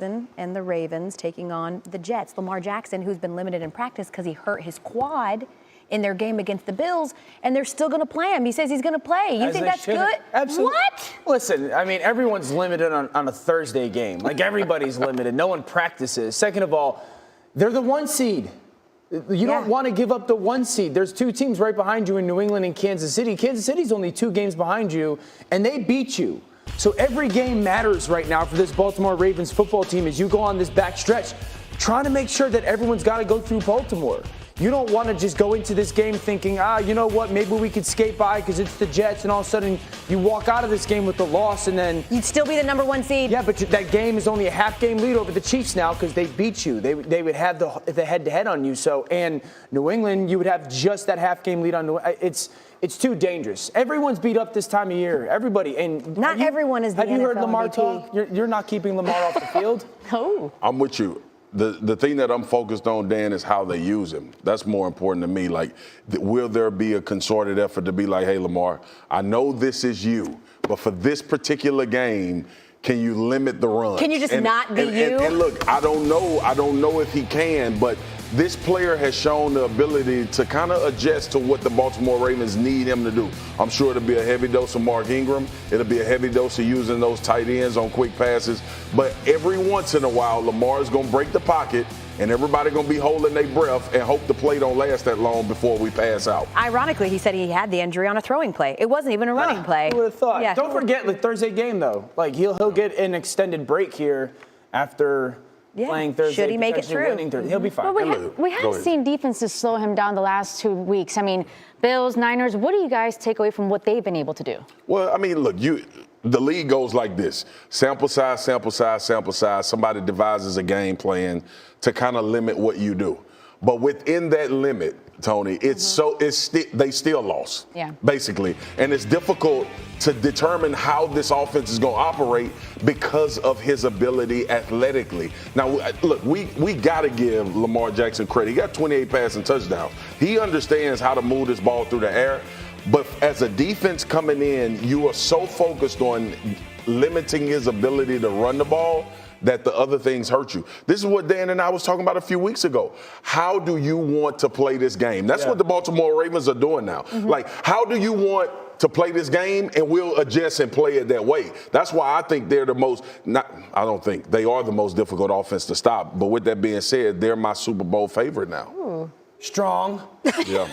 And the Ravens taking on the Jets. Lamar Jackson, who's been limited in practice because he hurt his quad in their game against the Bills, and they're still going to play him. He says he's going to play. You think that's good? Absolutely. What? Listen, I mean, everyone's limited on a Thursday game. Like, everybody's limited. No one practices. Second of all, they're the 1 seed. You don't want to give up the 1 seed. There's 2 teams right behind you in New England and Kansas City. Kansas City's only 2 games behind you, and they beat you. So every game matters right now for this Baltimore Ravens football team as you go on this back stretch, trying to make sure that everyone's got to go through Baltimore. You don't want to just go into this game thinking, you know what, maybe we could skate by because it's the Jets, and all of a sudden you walk out of this game with the loss, and then you'd still be the number 1 seed. Yeah, but that game is only a half-game lead over the Chiefs now because they beat you. They would have the head-to-head on you. So, and New England, you would have just that half-game lead on New England. It's too dangerous. Everyone's beat up this time of year. Everybody. And not everyone is the Have you heard NFL Lamar MVP. talk? You're not keeping Lamar off the field? No. I'm with you. The thing that I'm focused on, Dan, is how they use him. That's more important to me. Like, will there be a concerted effort to be like, hey, Lamar, I know this is you, but for this particular game, can you limit the run? Can you just not be you? And look, I don't know if he can, but this player has shown the ability to kind of adjust to what the Baltimore Ravens need him to do. I'm sure it'll be a heavy dose of Mark Ingram. It'll be a heavy dose of using those tight ends on quick passes. But every once in a while, Lamar's going to break the pocket, and everybody going to be holding their breath and hope the play don't last that long before we pass out. Ironically, he said he had the injury on a throwing play. It wasn't even a running play. Who would have thought? Yeah. Don't forget the Thursday game, though. Like, he'll get an extended break here after playing Thursday. Should he make it through? He'll be fine. But we have seen defenses slow him down the last 2 weeks. I mean, Bills, Niners, what do you guys take away from what they've been able to do? Well, I mean, look, the league goes like this. Sample size, sample size, sample size. Somebody devises a game plan to kind of limit what you do. But within that limit, Tony, they still lost, basically. And it's difficult to determine how this offense is going to operate because of his ability athletically. Now, look, we got to give Lamar Jackson credit. He got 28 passing touchdowns. He understands how to move this ball through the air. But as a defense coming in, you are so focused on limiting his ability to run the ball that the other things hurt you. This is what Dan and I was talking about a few weeks ago. How do you want to play this game? That's what the Baltimore Ravens are doing now. Like, how do you want to play this game, and we'll adjust and play it that way. That's why I think they're the most, I don't think, they are the most difficult offense to stop. But with that being said, they're my Super Bowl favorite now. Ooh. Strong. Yeah.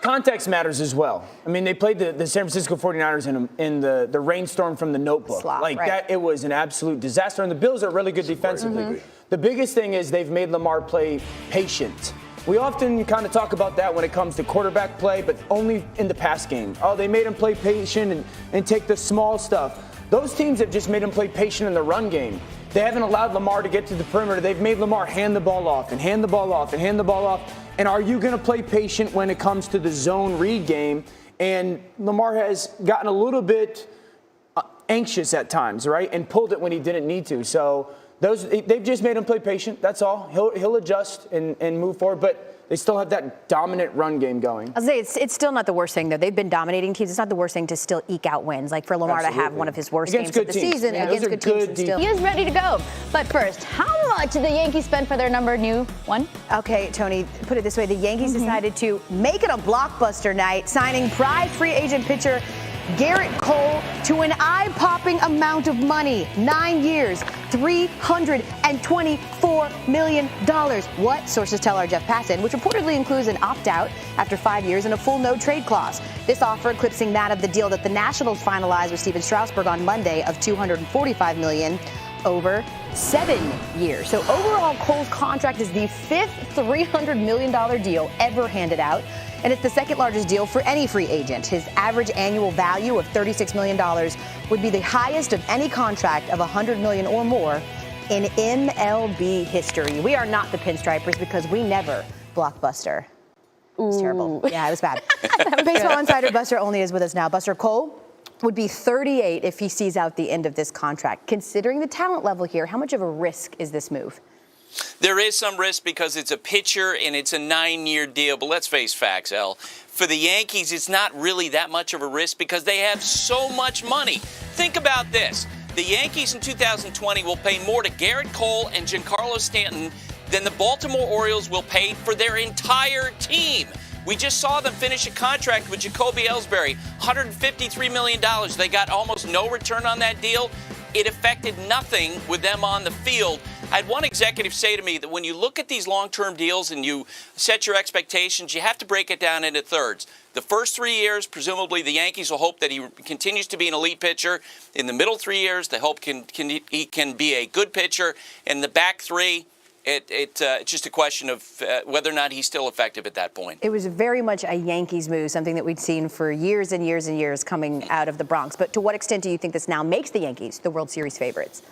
Context matters as well. I mean, they played the San Francisco 49ers in the rainstorm from The Notebook. That, it was an absolute disaster. And the Bills are really good defensively. The biggest thing is they've made Lamar play patient. We often kind of talk about that when it comes to quarterback play, but only in the pass game. Oh, they made him play patient and take the small stuff. Those teams have just made him play patient in the run game. They haven't allowed Lamar to get to the perimeter. They've made Lamar hand the ball off and hand the ball off and hand the ball off. And are you going to play patient when it comes to the zone read game? And Lamar has gotten a little bit anxious at times, right? And pulled it when he didn't need to. So they've just made him play patient. That's all. He'll adjust and move forward. But they still have that dominant run game going. I'll say it's still not the worst thing, though. They've been dominating teams. It's not the worst thing to still eke out wins. Like for Lamar to have one of his worst games of the season against good teams. And still. He is ready to go. But first, how much did the Yankees spend for their new one? Okay, Tony, put it this way. The Yankees decided to make it a blockbuster night, signing prize free agent pitcher Garrett Cole to an eye-popping amount of money. 9 years, $324 million. What? Sources tell our Jeff Passan, which reportedly includes an opt-out after 5 years and a full no-trade clause. This offer eclipsing that of the deal that the Nationals finalized with Steven Strasburg on Monday of $245 million over 7 years. So overall, Cole's contract is the 5th $300 million deal ever handed out. And it's the second largest deal for any free agent. His average annual value of $36 million would be the highest of any contract of $100 million or more in MLB history. We are not the Pinstripers because we never blockbuster. It's terrible. Yeah, it was bad. Baseball Insider Buster Olney is with us now. Buster, Cole would be 38 if he sees out the end of this contract. Considering the talent level here, how much of a risk is this move? There is some risk because it's a pitcher and it's a 9-year deal. But let's face facts, El. For the Yankees, it's not really that much of a risk because they have so much money. Think about this. The Yankees in 2020 will pay more to Garrett Cole and Giancarlo Stanton than the Baltimore Orioles will pay for their entire team. We just saw them finish a contract with Jacoby Ellsbury, $153 million. They got almost no return on that deal. It affected nothing with them on the field. I had one executive say to me that when you look at these long-term deals and you set your expectations, you have to break it down into thirds. The first 3 years, presumably the Yankees will hope that he continues to be an elite pitcher. In the middle 3 years, they hope he can be a good pitcher. And the back three, it's just a question of whether or not he's still effective at that point. It was very much a Yankees move, something that we'd seen for years and years and years coming out of the Bronx. But to what extent do you think this now makes the Yankees the World Series favorites?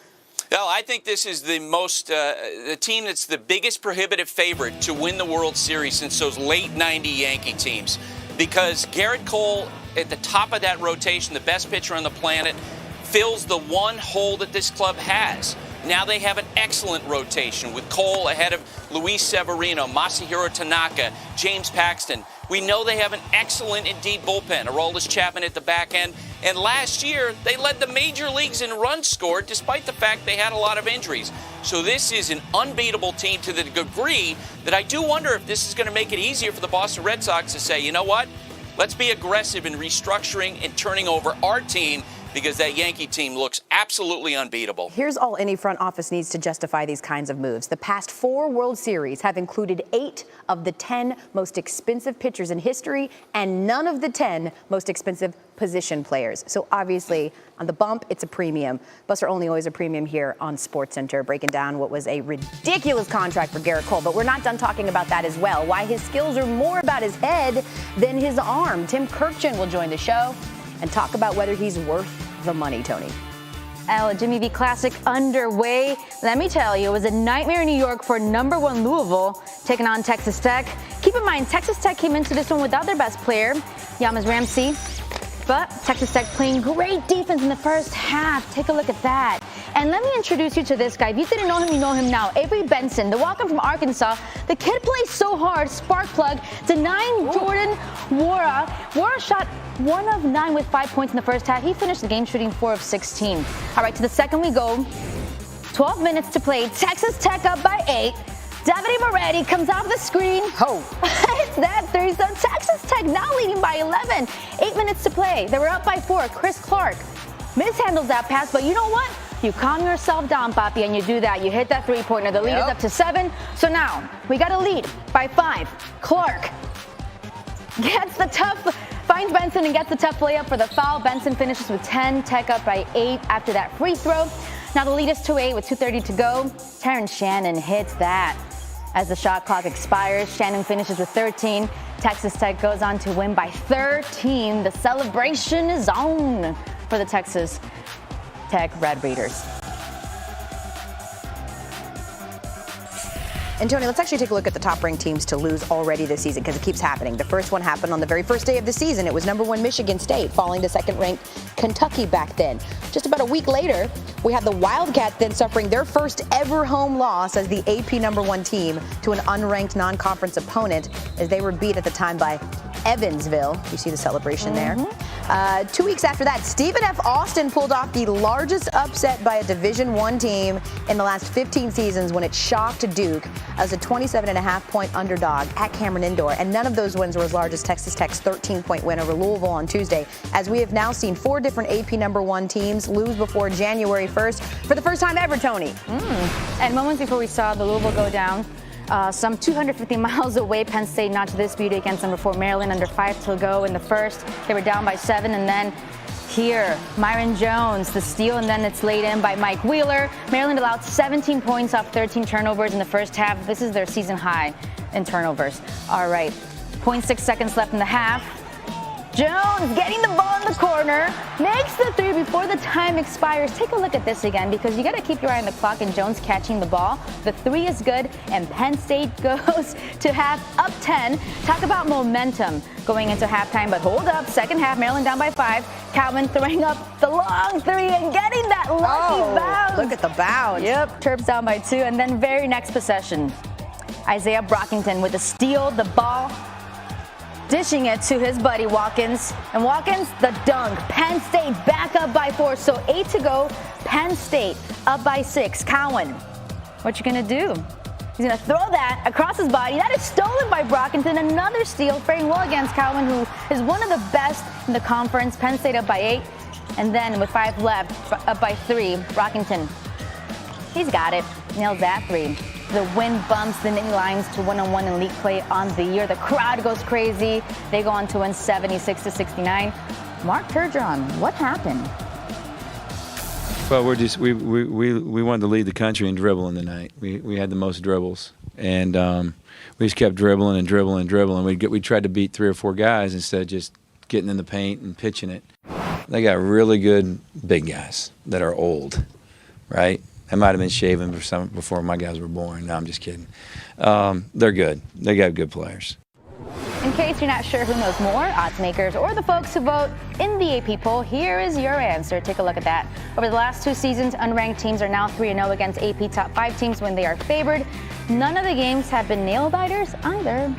Well, I think this is the team that's the biggest prohibitive favorite to win the World Series since those late 90 Yankee teams. Because Garrett Cole, at the top of that rotation, the best pitcher on the planet, fills the one hole that this club has. Now they have an excellent rotation with Cole ahead of Luis Severino, Masahiro Tanaka, James Paxton. We know they have an excellent, indeed, bullpen. Aroldis Chapman at the back end. And last year, they led the major leagues in runs scored, despite the fact they had a lot of injuries. So this is an unbeatable team to the degree that I do wonder if this is going to make it easier for the Boston Red Sox to say, you know what? Let's be aggressive in restructuring and turning over our team, because that Yankee team looks absolutely unbeatable. Here's all any front office needs to justify these kinds of moves. The past 4 World Series have included 8 of the 10 most expensive pitchers in history and none of the 10 most expensive position players. So obviously, on the bump, it's a premium. Buster Olney always a premium here on SportsCenter, breaking down what was a ridiculous contract for Garrett Cole. But we're not done talking about that as well. Why his skills are more about his head than his arm. Tim Kirkjian will join the show and talk about whether he's worth the money, Tony. Jimmy V Classic underway. Let me tell you, it was a nightmare in New York for #1 Louisville taking on Texas Tech. Keep in mind, Texas Tech came into this one without their best player, Yamaz Ramsey. But Texas Tech playing great defense in the first half. Take a look at that. And let me introduce you to this guy. If you didn't know him, you know him now. Avery Benson, the walk-on from Arkansas. The kid plays so hard, spark plug, denying Jordan Wara. Wara shot 1 of 9 with 5 points in the first half. He finished the game shooting 4 of 16. All right, to the second we go. 12 minutes to play. Texas Tech up by 8. Davide Moretti comes off the screen. Oh. It's that three. So Texas Tech now leading by 11. 8 minutes to play. They were up by 4. Chris Clark mishandles that pass, but you know what? You calm yourself down, Papi, and you do that. You hit that three-pointer. The lead is up to 7. So now we got a lead by 5. Clark gets the tough, finds Benson and gets the tough layup for the foul. Benson finishes with 10. Tech up by 8 after that free throw. Now the lead is 2-8 with 2:30 to go. Terrence Shannon hits that. As the shot clock expires, Shannon finishes with 13. Texas Tech goes on to win by 13. The celebration is on for the Texas Tech Red Raiders. And Tony, let's actually take a look at the top-ranked teams to lose already this season, because it keeps happening. The first one happened on the very first day of the season. It was #1 Michigan State, falling to second-ranked Kentucky back then. Just about a week later, we had the Wildcats then suffering their first ever home loss as the AP #1 team to an unranked non-conference opponent, as they were beat at the time by Evansville. You see the celebration there. 2 weeks after that, Stephen F. Austin pulled off the largest upset by a Division I team in the last 15 seasons when it shocked Duke as a 27.5-point underdog at Cameron Indoor. And none of those wins were as large as Texas Tech's 13-point win over Louisville on Tuesday, as we have now seen 4 different AP #1 teams lose before January 1st for the first time ever, Tony. And moments before we saw the Louisville go down, some 250 miles away, Penn State notched this beauty against #4 Maryland under 5 to go in the first. They were down by 7, and then here, Myron Jones, the steal, and then it's laid in by Mike Wheeler. Maryland allowed 17 points off 13 turnovers in the first half. This is their season high in turnovers. All right, 0.6 seconds left in the half. Jones getting the ball in the corner, makes the 3 before the time expires. Take a look at this again, because you got to keep your eye on the clock, and Jones catching the ball. The 3 is good, and Penn State goes to half up 10. Talk about momentum going into halftime, but hold up. Second half, Maryland down by 5. Calvin throwing up the long 3 and getting that lucky bounce. Look at the bounce. Yep, Terps down by 2, and then very next possession, Isaiah Brockington with a steal. The ball dishing it to his buddy Watkins. And Watkins, the dunk. Penn State back up by 4. So 8 to go. Penn State up by 6. Cowan, what you gonna do? He's gonna throw that across his body. That is stolen by Brockington. Another steal, faring well against Cowan, who is one of the best in the conference. Penn State up by 8. And then with 5 left, up by 3, Brockington. He's got it. Nails that 3. The win bumps the Nittany Lions to 1-1 in league play on the year. The crowd goes crazy. They go on to win 76-69. Mark Turgeon, what happened? Well, we wanted to lead the country in dribbling tonight. We had the most dribbles, and we just kept dribbling and dribbling and dribbling. We tried to beat 3 or 4 guys instead of just getting in the paint and pitching it. They got really good big guys that are old, right? I might have been shaving before my guys were born. No, I'm just kidding. They're good. They got good players. In case you're not sure who knows more, odds makers or the folks who vote in the AP poll, here is your answer. Take a look at that. Over the last 2 seasons, unranked teams are now 3-0 against AP top 5 teams when they are favored. None of the games have been nail-biters either.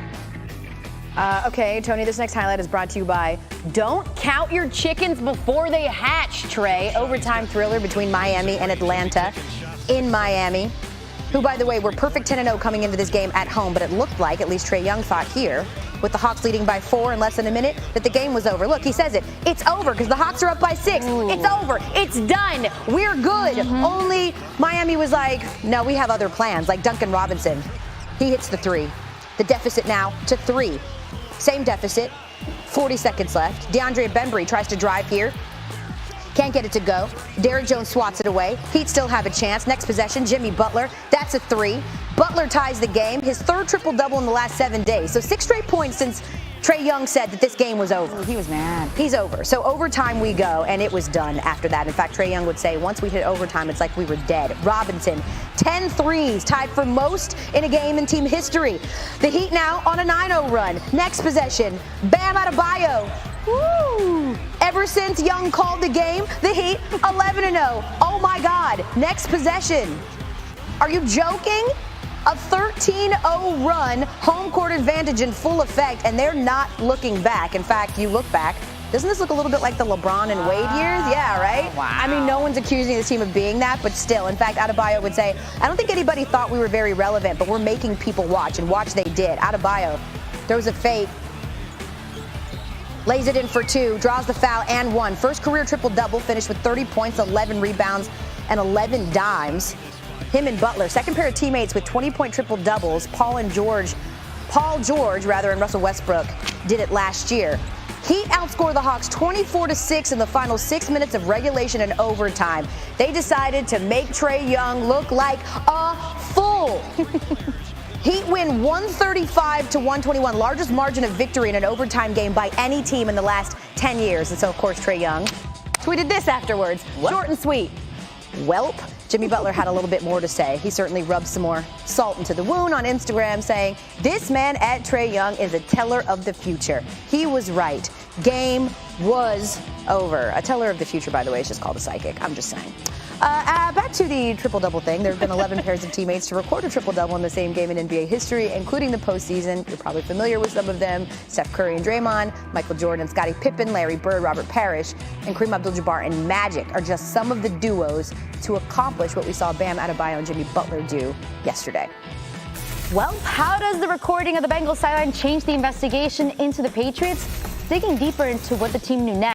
Okay, Tony, this next highlight is brought to you by Don't Count Your Chickens Before They Hatch, Trey. Overtime thriller between Miami and Atlanta in Miami, who, by the way, were perfect 10-0 coming into this game at home, but it looked like, at least Trae Young thought here, with the Hawks leading by 4 in less than a minute, that the game was over. Look, he says it. It's over because the Hawks are up by 6. Ooh. It's over. It's done. We're good. Only Miami was like, no, we have other plans, like Duncan Robinson. He hits the 3. The deficit now to 3. Same deficit, 40 seconds left. DeAndre Bembry tries to drive here. Can't get it to go. Derrick Jones swats it away. Heat still have a chance. Next possession, Jimmy Butler. That's a 3. Butler ties the game. His 3rd triple-double in the last 7 days. So 6 straight points since Trae Young said that this game was over. Ooh, he was mad. He's over. So overtime we go, and it was done after that. In fact, Trae Young would say once we hit overtime, it's like we were dead. Robinson, 10 threes, tied for most in a game in team history. The Heat now on a 9-0 run. Next possession, Bam Adebayo. Woo! Ever since Young called the game, the Heat 11-0. Oh my God! Next possession. Are you joking? A 13-0 run, home court advantage in full effect, and they're not looking back. In fact, you look back. Doesn't this look a little bit like the LeBron and Wade years? Yeah, right? Wow. I mean, no one's accusing this team of being that, but still. In fact, Adebayo would say, I don't think anybody thought we were very relevant, but we're making people watch, and watch they did. Adebayo throws a fake. Lays it in for 2, draws the foul and 1. First career triple-double, finished with 30 points, 11 rebounds, and 11 dimes. Him and Butler, second pair of teammates with 20-point triple-doubles. Paul George, and Russell Westbrook did it last year. Heat outscored the Hawks 24-6 in the final 6 minutes of regulation and overtime. They decided to make Trae Young look like a fool. Heat win 135-121, largest margin of victory in an overtime game by any team in the last 10 years. And so, of course, Trae Young tweeted this afterwards. What? Short and sweet. Welp. Jimmy Butler had a little bit more to say. He certainly rubbed some more salt into the wound on Instagram, saying, this man at Trae Young is a teller of the future. He was right. Game was over. A teller of the future, by the way, is just called a psychic. I'm just saying. Back to the triple-double thing. There have been 11 pairs of teammates to record a triple-double in the same game in NBA history, including the postseason. You're probably familiar with some of them. Steph Curry and Draymond, Michael Jordan and Scottie Pippen, Larry Bird, Robert Parrish, and Kareem Abdul-Jabbar and Magic are just some of the duos to accomplish what we saw Bam Adebayo and Jimmy Butler do yesterday. Well, how does the recording of the Bengals sideline change the investigation into the Patriots? Digging deeper into what the team knew next.